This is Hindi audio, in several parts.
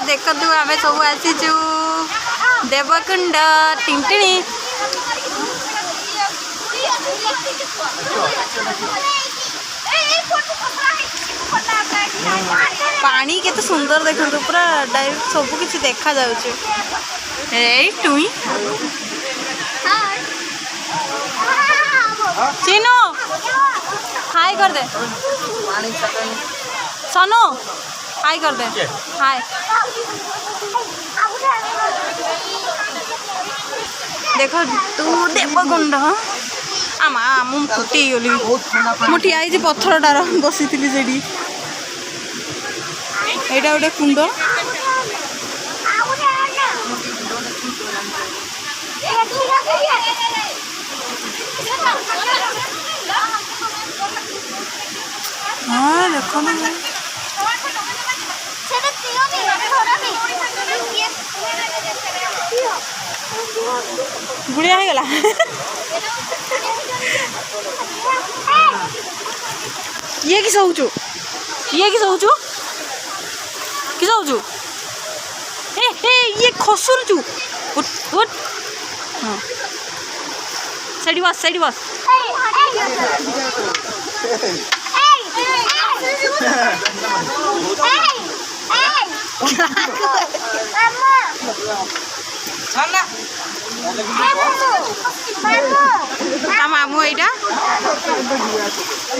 देखु आम सब आसीचु देवकुंड टिंटिणी पानी केते सुंदर देखु पूरा डायरेक्ट सब किसी देखा जाउछु टुई चीनू हाय कर दे सोनू हाय कर दे हाय देखो तू देवकुंड आमा मु फुटी गली मु ठिया आई पत्थर डार बसी थी एटा गोटे कुंड हाँ देखो ना गुड़िया गला ये किस होचु ये किस होचु किस होचु ए ये खसुरचु उठ उठ हां साइड बस मामू एटा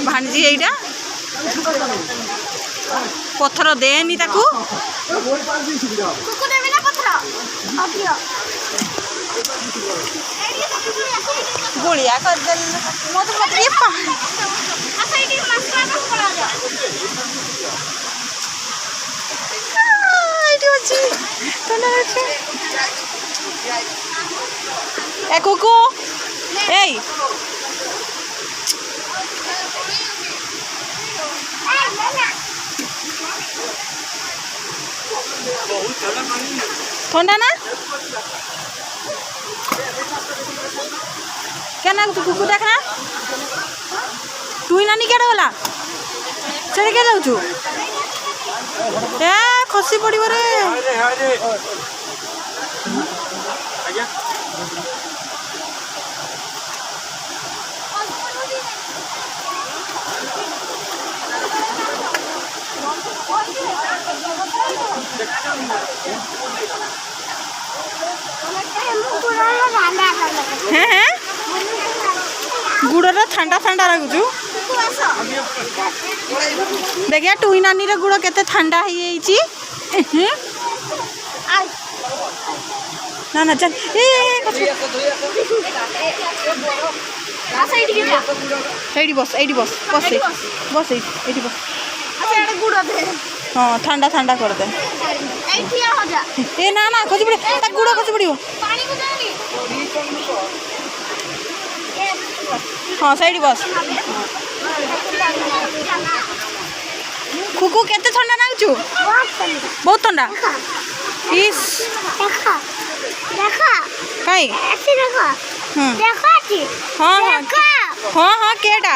भांजी एटा पत्थर देनी ताकू गोलिया कर दे मत ए कुकु ए ठंडा ना क्या तू कुकु देखना टुई नानी क्या गला चढ़ के जाऊँ ए खसी पड़ो रे गुड़ ठंडा ठंडा लगुचु देखिए टुई नानी रे गुड़ केते ठंडा ही ना ना चल एडी बस हाँ ठंडा ठंडा कर दे ए ना ना खसी पड़े गुड़ खसी पड़ो हाँ साइड बस कुकु केते ठंडा नागुचु बहुत ठंडा इस काई हाँ हाँ हाँ हाँ केटा